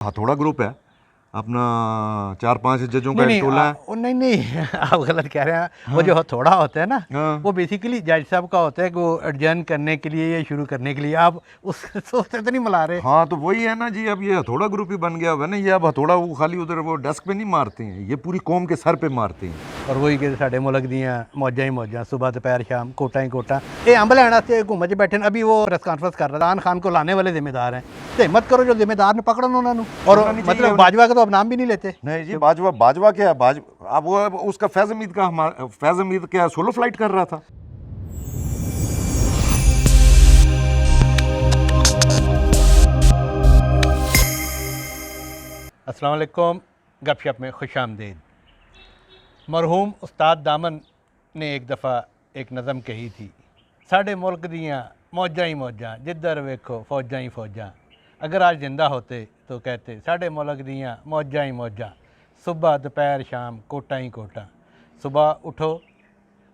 हथौड़ा ग्रुप है अपना, 4-5 जजों का एक टोला है। नहीं नहीं आप गलत कह रहे हैं। हाँ। वो जो हथौड़ा होता है ना, हाँ। वो बेसिकली जज साहब का होता है कि वो एडजर्न करने के लिए या शुरू करने के लिए। आप उस सोचते तो नहीं मिला रहे। हाँ तो वही है ना जी, अब ये हथौड़ा ग्रुप ही बन गया हुआ है ना। ये अब हथौड़ा वो खाली उधर वो डेस्क पे नहीं मारते हैं, ये पूरी कौम के सर पे मारते हैं। और वही कि साढ़े मुल्क दियाँ मौजा ही मौजा, सुबह दोपहर शाम कोटा ही कोटा। ये अंब लैन वास्ते घूम च बैठे। अभी वो प्रेस कॉन्फ्रेंस कर रहा था, इमरान खान को लाने वाले जिम्मेदार हैं। तो हिम्मत करो जो जिम्मेदार ने पकड़ो उन्होंने। और मतलब बाजवा का तो अब नाम भी नहीं लेते। नहीं जी, बाजवा क्या है, अब वो उसका फैज़ हमीद क्या सोलो फ्लाइट कर रहा था। अस्सलाम वालेकुम, गपशप में खुश आमदीद। मरहूम उस्ताद दामन ने एक दफ़ा एक नज़म कही थी, साढ़े मुल्क दियाँ मौजा ही मौजा, जिधर वेखो फौजा ही फौजा। अगर आज जिंदा होते तो कहते साढ़े मुल्क दियाँ मौजा ही मौजा, सुबह दोपहर शाम कोटा ही कोटा। सुबह उठो,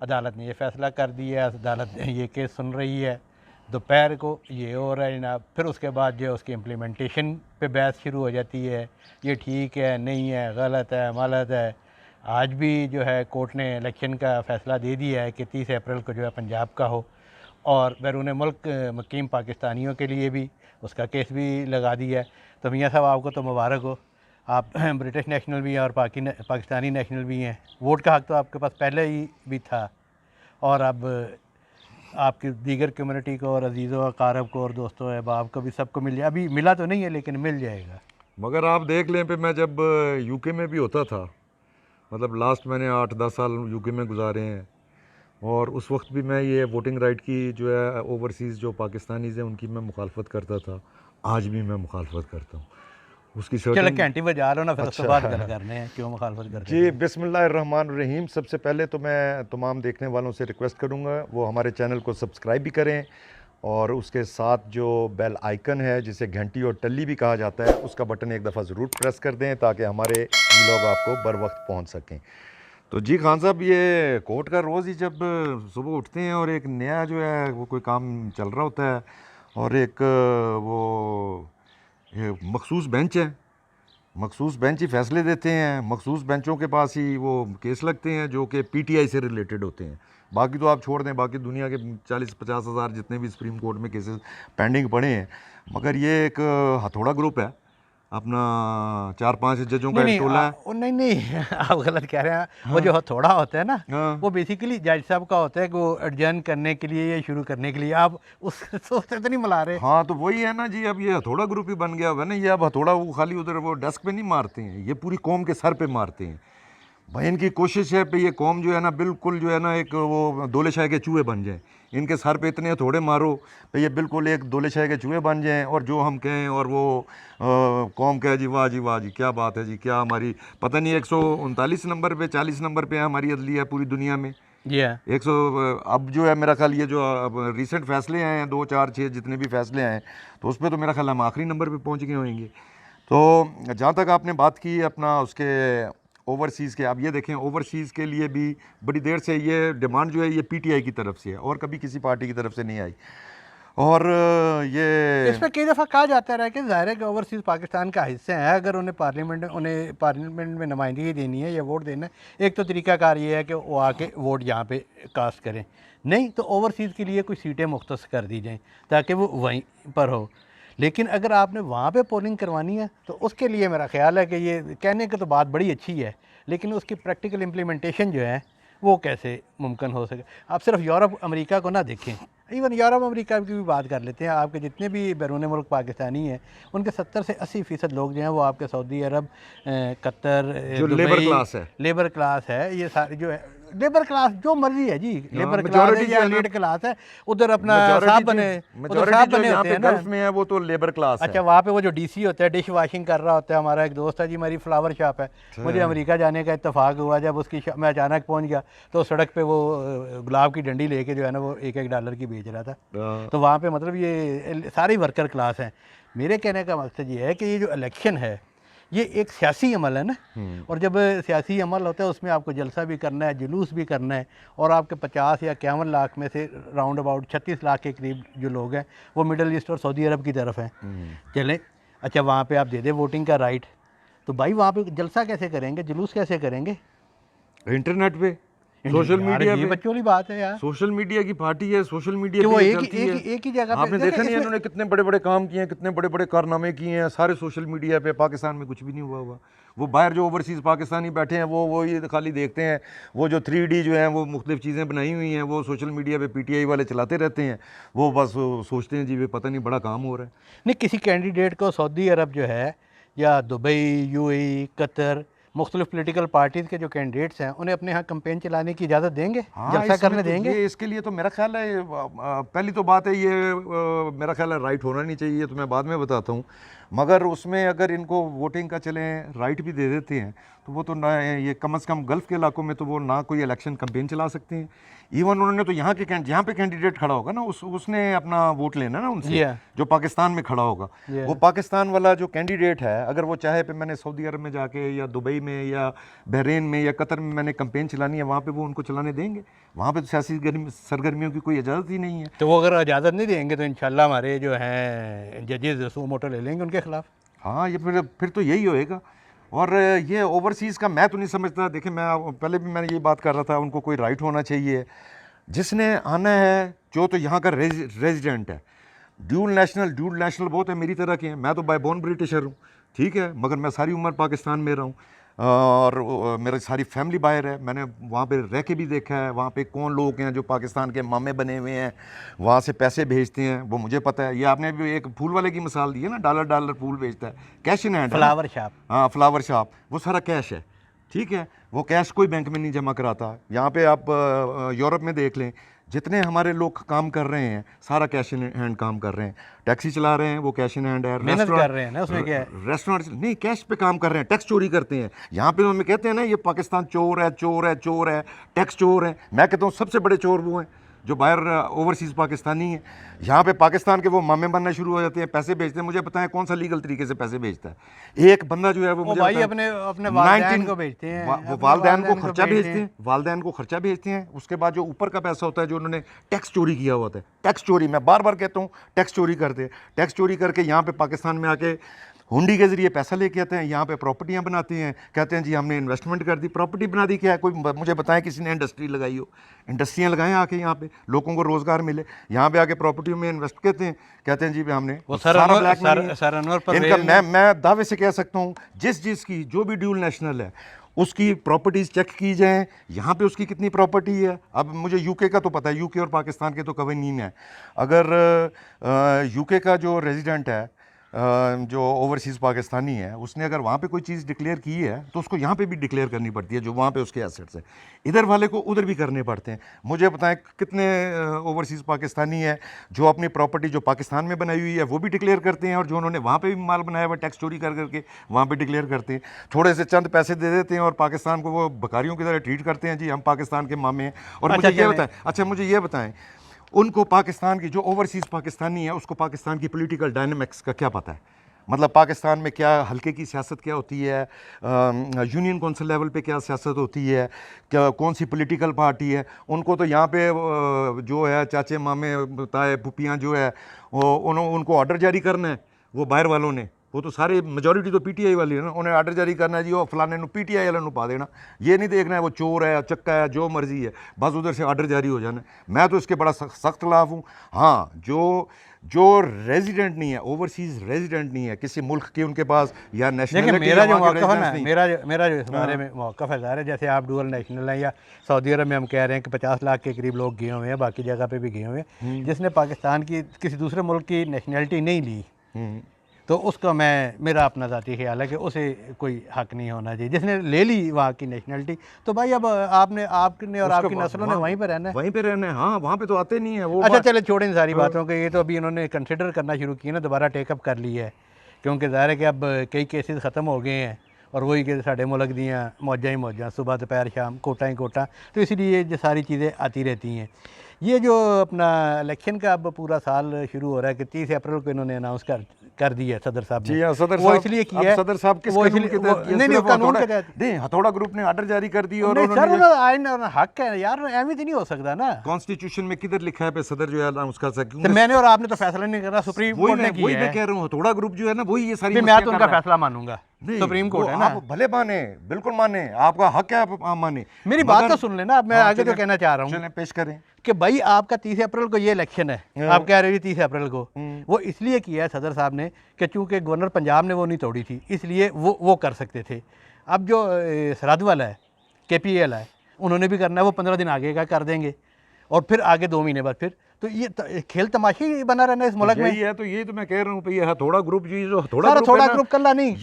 अदालत ने ये फ़ैसला कर दिया, अदालत ये केस सुन रही है। दोपहर को ये हो रहा है जनाब, फिर उसके बाद जो उसकी इम्प्लीमेंटेशन पे बहस शुरू हो जाती है, ये ठीक है नहीं है, गलत है मालत है। आज भी जो है कोर्ट ने इलेक्शन का फ़ैसला दे दिया है कि 30 अप्रैल को जो है पंजाब का हो, और बैरून मुल्क मुकीम पाकिस्तानियों के लिए भी उसका केस भी लगा दिया है। तो मियाँ साहब आपको तो मुबारक हो, आप ब्रिटिश नेशनल भी हैं और पाकिस्तानी नेशनल भी हैं। वोट का हक़ तो आपके पास पहले ही भी था, और अब आपकी दीगर कम्युनिटी को और अजीज़ों अकारब को और दोस्तों अहबाब को भी सबको मिल जाए। अभी मिला तो नहीं है लेकिन मिल जाएगा। मगर आप देख लें पे, मैं जब यूके में भी होता था, मतलब लास्ट मैंने 8-10 साल यूके में गुजारे हैं, और उस वक्त भी मैं ये वोटिंग राइट की जो है ओवरसीज़ जो पाकिस्तानीज़ हैं उनकी मैं मुखालफत करता था। आज भी मैं मुखालफत करता हूँ उसकी। चलो घंटी बजा लो ना, फिर उसके बाद गल करने हैं क्यों मुखालफत करते हैं। जी, बिस्मिल्लाहिर्रहमानिर्रहीम। सबसे पहले तो मैं तमाम देखने वालों से रिक्वेस्ट करूंगा वो हमारे चैनल को सब्सक्राइब भी करें, और उसके साथ जो बेल आइकन है जिसे घंटी और टल्ली भी कहा जाता है, उसका बटन एक दफ़ा ज़रूर प्रेस कर दें ताकि हमारे व्लॉग आपको बर वक्त पहुँच सकें। तो जी खान साहब, ये कोर्ट का रोज़ ही जब सुबह उठते हैं और एक नया जो है वो कोई काम चल रहा होता है, और एक वो मखसूस बेंच है, मखसूस बेंच ही फैसले देते हैं, मखसूस बेंचों के पास ही वो केस लगते हैं जो कि पीटीआई से रिलेटेड होते हैं। बाकी तो आप छोड़ दें, बाकी दुनिया के 40-50 हज़ार जितने भी सुप्रीम कोर्ट में केसेस पेंडिंग पड़े हैं। मगर ये एक हथौड़ा ग्रुप है अपना, 4-5 जजों का एक टोला है। नहीं नहीं आप गलत कह रहे हैं। हाँ। वो जो हथौड़ा होता है ना, हाँ। वो बेसिकली जज साहब का होता है कि वो एडजर्न करने के लिए या शुरू करने के लिए। आप उस सोचते तो नहीं मिला रहे। हाँ तो वही है ना जी, अब ये हथौड़ा ग्रुप ही बन गया हुआ है ना। ये अब हथौड़ा वो खाली उधर वो डेस्क पे नहीं मारते हैं, ये पूरी कौम के सर पे मारते हैं। भाई इनकी कोशिश है पे ये कौम जो है ना बिल्कुल जो है ना एक वो दोले शाह के चूहे बन जाएं। इनके सर पे इतने हथौड़े मारो पे ये बिल्कुल एक दोले शाह के चूहे बन जाएं, और जो हम कहें और वो कौम कहे जी वाह जी क्या बात है जी, क्या हमारी पता नहीं 139 नंबर पे 40 नंबर पे है हमारी अदलिया पूरी दुनिया में। 100 अब जो है मेरा ख्याल ये जो अब रिसेंट फैसले आए हैं 2, 4, 6 जितने भी फैसले आए हैं, तो उस पर तो मेरा ख्याल हम आखिरी नंबर पे पहुंच गए होंगे। तो जहाँ तक आपने बात की अपना उसके ओवरसीज़ के, आप ये देखें ओवरसीज़ के लिए भी बड़ी देर से ये डिमांड जो है ये पीटीआई की तरफ से है और कभी किसी पार्टी की तरफ से नहीं आई। और ये इस पर कई दफ़ा कहा जाता रहा कि ज़ाहिर है कि ओवरसीज़ पाकिस्तान का हिस्सा है, अगर उन्हें पार्लियामेंट में नुमाइंदगी देनी है या वोट देना है, एक तो तरीक़ाकार ये है कि वो आके वोट यहाँ पे कास्ट करें, नहीं तो ओवरसीज़ के लिए कुछ सीटें मुख्तस कर दी जाएँ ताकि वो वहीं पर हो। लेकिन अगर आपने वहाँ पे पोलिंग करवानी है तो उसके लिए मेरा ख़्याल है कि ये कहने की तो बात बड़ी अच्छी है, लेकिन उसकी प्रैक्टिकल इम्प्लीमेंटेशन जो है वो कैसे मुमकिन हो सके। आप सिर्फ यूरोप अमेरिका को ना देखें, इवन यूरोप अमेरिका की भी बात कर लेते हैं। आपके जितने भी बैरून मुल्क पाकिस्तानी हैं उनके 70 से 80% लोग जो हैं वो आपके सऊदी अरब, कतर, जो लेबर क्लास है ये सारे जो है लेबर क्लास जो मर्जी है जी, लेबर क्लास है या एलीट क्लास है, उधर अपना साहब बने होते हैं ना गल्फ में है वो तो लेबर क्लास है। अच्छा, वहाँ पे वो जो डीसी होता है डिश वॉशिंग कर रहा होता है। हमारा एक दोस्त है जी, हमारी फ्लावर शॉप है, मुझे अमेरिका जाने का इत्तेफाक हुआ, जब उसकी मैं अचानक पहुँच गया तो सड़क पे वो गुलाब की डंडी लेके जो है ना वो $1 की बेच रहा था। तो वहाँ पे मतलब ये सारी वर्कर क्लास हैं। मेरे कहने का मकसद ये है कि ये जो इलेक्शन है ये एक सियासी अमल है ना, और जब सियासी अमल होता है उसमें आपको जलसा भी करना है, जुलूस भी करना है, और आपके 50 या 51 लाख में से राउंड अबाउट 36 लाख के करीब जो लोग हैं वो मिडल ईस्ट और सऊदी अरब की तरफ हैं। चलें, अच्छा, वहाँ पे आप दे दे वोटिंग का राइट, तो भाई वहाँ पे जलसा कैसे करेंगे, जुलूस कैसे करेंगे? इंटरनेट पे, सोशल यार मीडिया ये पे। बच्चों वाली बात है यार, सोशल मीडिया की पार्टी है, सोशल मीडिया कि पे वो ये एक चलती एक है। एक ही जगह पे आपने देखा नहीं है इसमें इन्होंने कितने बड़े बड़े काम किए हैं, कितने बड़े बड़े कारनामे किए हैं, सारे सोशल मीडिया पे। पाकिस्तान में कुछ भी नहीं हुआ हुआ। वो बाहर जो ओवरसीज़ पाकिस्तानी बैठे हैं वो ये खाली देखते हैं। वो जो 3D जो है वो मुख्तलिफ चीज़ें बनाई हुई हैं, वो सोशल मीडिया पे PTI वाले चलाते रहते हैं। वो बस वो सोचते हैं जी वे पता नहीं बड़ा काम हो रहा है। नहीं, किसी कैंडिडेट को सऊदी अरब जो है या दुबई, UAE, कतर, मुख्तलिफ पोलिटिकल पार्टीज़ के जो कैंडिडेट्स हैं उन्हें अपने यहाँ कैंपेन चलाने की इजाज़त देंगे, हाँ, जलसा इसमें करने तो देंगे? ये इसके लिए तो मेरा ख्याल है पहली तो बात है ये मेरा ख्याल है राइट होना नहीं चाहिए, तो मैं बाद में बताता हूँ। मगर उसमें अगर इनको वोटिंग का चलें राइट भी दे देते हैं तो वो तो ना, ये कम से कम गल्फ़ के इलाकों में तो वो ना कोई इलेक्शन कैंपेन चला सकते हैं। इवन उन्होंने तो यहाँ के जहाँ पे कैंडिडेट खड़ा होगा ना उसने अपना वोट लेना ना उनसे, Yeah. जो पाकिस्तान में खड़ा होगा। Yeah. वो पाकिस्तान वाला जो कैंडिडेट है अगर वो चाहे पे मैंने सऊदी अरब में जाके या दुबई में या बहरीन में या कतर में मैंने कैंपेन चलानी है, वहाँ पे वो उनको चलाने देंगे? वहाँ पे तो सियासी सरगर्मियों की कोई इजाज़त ही नहीं है। तो वो अगर इजाज़त नहीं देंगे तो इंशाल्लाह हमारे जो हैं जजेस सू मोटो ले लेंगे उनके खिलाफ। हाँ, ये फिर तो यही होएगा। और ये ओवरसीज़ का मैं तो नहीं समझता। देखिए मैं पहले भी मैंने ये बात कर रहा था, उनको कोई राइट होना चाहिए। जिसने आना है जो तो यहाँ का रेजिडेंट है, ड्यूल नेशनल बहुत है मेरी तरह के हैं। मैं तो बाय बोर्न ब्रिटिशर हूँ, ठीक है, मगर मैं सारी उम्र पाकिस्तान में रहा हूँ और मेरी सारी फैमिली बाहर है। मैंने वहाँ पे रह के भी देखा है वहाँ पे कौन लोग हैं जो पाकिस्तान के मामे बने हुए हैं, वहाँ से पैसे भेजते हैं, वो मुझे पता है। ये आपने भी एक फूल वाले की मिसाल दी है ना, डॉलर फूल भेजता है, cash in hand, flower shop. हाँ, फ्लावर शॉप, वो सारा कैश है, ठीक है। वो कैश कोई बैंक में नहीं जमा कराता। यहाँ पे आप यूरोप में देख लें, जितने हमारे लोग काम कर रहे हैं सारा कैश इन हैंड काम कर रहे हैं। टैक्सी चला रहे हैं वो कैश इन हैंड है। मेहनत कर रहे हैं ना, उसमें क्या है? रेस्टोरेंट नहीं, कैश पे काम कर रहे हैं, टैक्स चोरी करते हैं। यहाँ पे हमें कहते हैं ना ये पाकिस्तान चोर है, चोर है, चोर है, टैक्स चोर है। मैं कहता हूँ सबसे बड़े चोर वो हैं जो बाहर ओवरसीज़ पाकिस्तानी है। यहाँ पे पाकिस्तान के वो मामे बनना शुरू हो जाते हैं, पैसे भेजते हैं। मुझे बताएं कौन सा लीगल तरीके से पैसे भेजता है एक बंदा जो है वो मुझे भाई बताएं, अपने वालिदैन को भेजते हैं, वो अपने वालिदैन को वालिदैन को खर्चा भेजते भेजते हैं, वालिदैन को खर्चा भेजते हैं। उसके बाद जो ऊपर का पैसा होता है जो उन्होंने टैक्स चोरी किया हुआ होता है, टैक्स चोरी, मैं बार बार कहता हूँ टैक्स चोरी करते हैं। टैक्स चोरी करके यहाँ पे पाकिस्तान में आके हुंडी के ज़रिए पैसा लेके आते हैं, यहाँ पे प्रॉपर्टियाँ बनाते हैं, कहते हैं जी हमने इन्वेस्टमेंट कर दी। प्रॉपर्टी बना दी क्या है? कोई मुझे बताएं किसी ने इंडस्ट्री लगाई हो? इंडस्ट्रियाँ लगाएं आके, यहाँ पे लोगों को रोज़गार मिले। यहाँ पे आके प्रॉपर्टियों में इन्वेस्ट कहते हैं जी हमने वो सारा ब्लैक मनी सर अनवर पर इनका। मैं दावे से कह सकता हूँ जिसकी जो भी ड्यूल नेशनल है उसकी प्रॉपर्टीज़ चेक की जाए, यहाँ पे उसकी कितनी प्रॉपर्टी है। अब मुझे यूके का तो पता है, यूके और पाकिस्तान के तो कभी नहीं है। अगर यूके का जो रेजिडेंट है जो ओवरसीज़ पाकिस्तानी है, उसने अगर वहाँ पे कोई चीज़ डिक्लेयर की है तो उसको यहाँ पे भी डिक्लेयर करनी पड़ती है जो वहाँ पे उसके एसेट्स हैं। इधर वाले को उधर भी करने पड़ते हैं। मुझे बताएं कितने ओवरसीज़ पाकिस्तानी है जो अपनी प्रॉपर्टी जो पाकिस्तान में बनाई हुई है वो भी डिक्लेयर करते हैं, और जो उन्होंने वहाँ पे भी माल बनाया हुआ टैक्स चोरी कर करके वहाँ पे डिक्लेयर करते हैं। थोड़े से चंद पैसे दे देते हैं और पाकिस्तान को वो बकारियों की तरह ट्रीट करते हैं, जी हम पाकिस्तान के मामे हैं। और मुझे ये बताएं उनको पाकिस्तान की जो ओवरसीज़ पाकिस्तानी है उसको पाकिस्तान की पॉलिटिकल डायनामिक्स का क्या पता है? मतलब पाकिस्तान में क्या हल्के की सियासत क्या होती है, यूनियन कौंसिल लेवल पे क्या सियासत होती है, क्या कौन सी पॉलिटिकल पार्टी है? उनको तो यहाँ पे जो है चाचे मामे ताए पुपियाँ जो है उनको ऑर्डर जारी करना है। वो बाहर वालों ने, वो तो सारे मेजोरिटी तो PTI वाली है ना, उन्हें ऑर्डर जारी करना है जी वो फलाने ਨੂੰ PTI वाले ਨੂੰ पा देना। ये नहीं देखना है वो चोर है चक्का है जो मर्जी है, बस उधर से ऑर्डर जारी हो जाना। मैं तो इसके बड़ा सख्त खिलाफ हूँ। हाँ, जो रेजिडेंट नहीं है, ओवरसीज़ रेजिडेंट नहीं है किसी मुल्क के, उनके पास या नेशनलिटी, मेरा जो मौक़िफ़ है ना, मेरा जो इस बारे में मौक़िफ़ है ज़ाहिर है, जैसे आप डुअल नेशनल हैं या सऊदी अरब में हम कह रहे हैं कि 50 लाख के करीब लोग गए हुए हैं, बाकी जगह पे भी गए हुए हैं, जिसने पाकिस्तान की किसी दूसरे मुल्क की नेशनलिटी नहीं ली, तो उसका मेरा अपना ज़ाती ख्याल है कि उसे कोई हक नहीं होना चाहिए। जिसने ले ली वहाँ की नेशनलिटी, तो भाई अब आपने और आपकी नस्लों ने वहीं पर रहना है, वहीं पे रहना है। हाँ, वहाँ पे तो आते नहीं है वो। अच्छा चले छोड़ें इन सारी बातों के, ये तो अभी इन्होंने कंसिडर करना शुरू किया ना, दोबारा टेकअप कर ली है, क्योंकि ज़ाहिर है कि अब कई केसेस ख़त्म हो गए हैं और वही कि साढ़े मुल्क दियाँ मौजा ही मौजा, सुबह दोपहर शाम कोटा ही कोटा, तो इसीलिए ये सारी चीज़ें आती रहती हैं। ये जो अपना इलेक्शन का अब पूरा साल शुरू हो रहा है कि 30 अप्रैल को इन्होंने अनाउंस कर दी है सदर साहब जी हाँ, सदर वो साहब इसलिए की अब है, सदर साहब किस वो कानून इसलिए के तहत किया? नहीं नहीं, सिर्फ कानून हथौड़ा- के तहत नहीं, हथौड़ा ग्रुप ने आर्डर जारी कर दी और नहीं सर, उन्होंने उन्होंने आइन और हक है यार, एवं तो नहीं हो सकता ना। कॉन्स्टिट्यूशन में किधर लिखा है पे सदर जो है ना उसका तो मैंने और आपने तो फैसला नहीं करना, सुप्रीम कोर्ट ने किया वही मैं है। कह रहा हूँ, हथौड़ा ग्रुप जो है ना वही ये सारी मैं मस्तियाँ तो कर उनका रहा है। फैसला मानूंगा, नहीं, सुप्रीम वो कोर्ट है ना। आप भले माने, बिल्कुल माने, आपका हक है आप माने, मेरी बात मगर- तो सुन लेना, अब मैं हाँ, आगे जो चलें, कहना चाह रहा हूँ चलें पेश करें। कि भाई आपका 30 अप्रैल को ये इलेक्शन है, हाँ। आप कह रहे हो 30 अप्रैल को, वो इसलिए किया है सदर साहब ने कि चूंकि गवर्नर पंजाब ने वो नहीं तोड़ी थी, इसलिए वो कर सकते थे। अब जो सरहद वाला है, KPL है, उन्होंने भी करना है, वो 15 दिन आगे का कर देंगे और फिर आगे 2 महीने बाद फिर, तो ये खेल तमाशा ही बना रहना है इस मुल्क में। यही है, तो यही तो मैं कह रहा हूँ भैया, ये हथौड़ा ग्रुप जो हथौड़ा सारा ग्रुप है थोड़ा ना, ग्रुप कल्ला नहीं,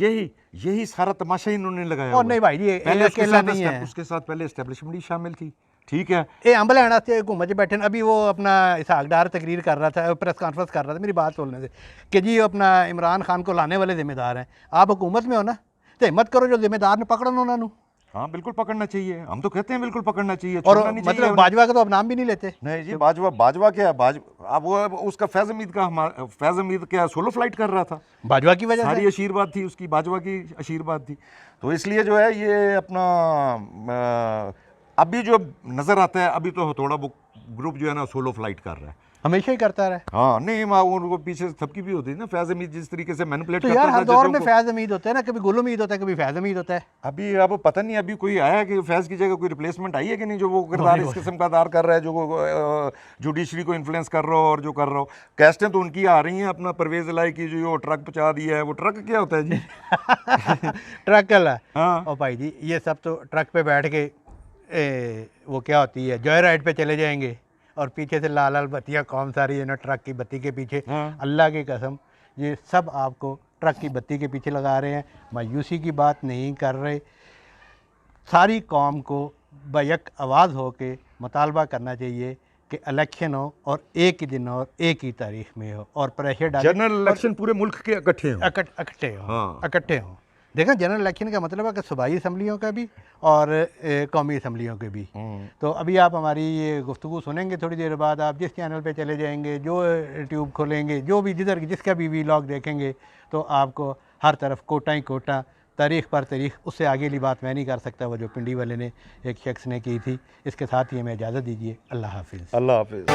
यही सारा तमाशा ही इन्होंने लगाया और हुआ नहीं है। भाई जी, ये पहले उसके अकेला साथ नहीं है। उसके साथ पहले एस्टेब्लिशमेंट ही शामिल थी, ठीक है। ये अंब लैना से हुकूमत च बैठे न, अभी वो अपना इसहाकडार तकरीर कर रहा था, प्रेस कॉन्फ्रेंस कर रहा था, मेरी बात सुनने से कि जी अपना इमरान खान को लाने वाले जिम्मेदार हैं, आप हुकूमत में हो ना, तो हिम्मत करो जो जिम्मेदार ने पकड़ो उन्होंने। हाँ बिल्कुल पकड़ना चाहिए, हम तो कहते हैं बिल्कुल पकड़ना चाहिए, और छोड़ना नहीं चाहिए मतलब उन्हें। बाजवा का तो अब नाम भी नहीं लेते। नहीं जी, बाजवा क्या है, अब वो उसका फैज़ हमीद क्या सोलो फ्लाइट कर रहा था, बाजवा की वजह सारी से आशीर्वाद थी उसकी, बाजवा की आशीर्वाद थी, तो इसलिए जो है ये अपना अभी जो नज़र आता है, अभी तो हथौड़ा ग्रुप जो है ना सोलो फ्लाइट कर रहा है। हमेशा ही करता रहा। हाँ नहीं, माँ उनको पीछे थपकी भी होती है ना, फैज़ हमीद जिस तरीके से मैनिपुलेट तो करता यार था हर दौर जजों में को। फैज़ हमीद होता है ना, कभी गुल हमीद होता है, कभी फैज़ हमीद होता है। अभी अब पता नहीं अभी कोई आया है कि फैज़ की जगह कोई रिप्लेसमेंट आई है कि नहीं, जो वो किरदार इस किस्म का अदा कर रहा है, जो जुडिशरी को इन्फ्लुएंस कर रहा हो और जो कर रहा हो। कैस्टें तो उनकी आ रही हैं, अपना परवेज़ इलाही की जो ट्रक पहुँचा दिया है, वो ट्रक क्या होता है जी? ट्रक कल है। हाँ और भाई जी ये सब तो ट्रक पे बैठ के वो क्या होती है, जॉय राइड पे चले जाएंगे और पीछे से लाल लाल बत्तियाँ कौन सारी है ना ट्रक की बत्ती के पीछे। हाँ। अल्लाह की कसम, ये सब आपको ट्रक की बत्ती के पीछे लगा रहे हैं, मायूसी की बात नहीं कर रहे। सारी कौम को बैक आवाज़ हो के मुतालबा करना चाहिए कि इलेक्शन हो और एक ही दिन हो और एक ही तारीख में हो और प्रेशर डालें, जनरल इलेक्शन पूरे मुल्क के इकट्ठे हों। इकट्ठे हो, हाँ। इकट्ठे हों। देखा, जनरल इलेक्शन का मतलब है कि सूबाई असम्बलियों का भी और कौमी असम्बलियों के भी। तो अभी आप हमारी ये गुफ्तगू सुनेंगे, थोड़ी देर बाद आप जिस चैनल पे चले जाएंगे, जो ट्यूब खोलेंगे, जो भी जिसका भी व्लॉग देखेंगे, तो आपको हर तरफ कोटा ही कोटा, तारीख पर तारीख। उससे आगे वाली बात मैं नहीं कर सकता, वो जो पिंडी वाले ने एक शख्स ने की थी। इसके साथ ही हमें इजाज़त दीजिए। अल्लाह हाफिज़। अल्लाह हाफिज़।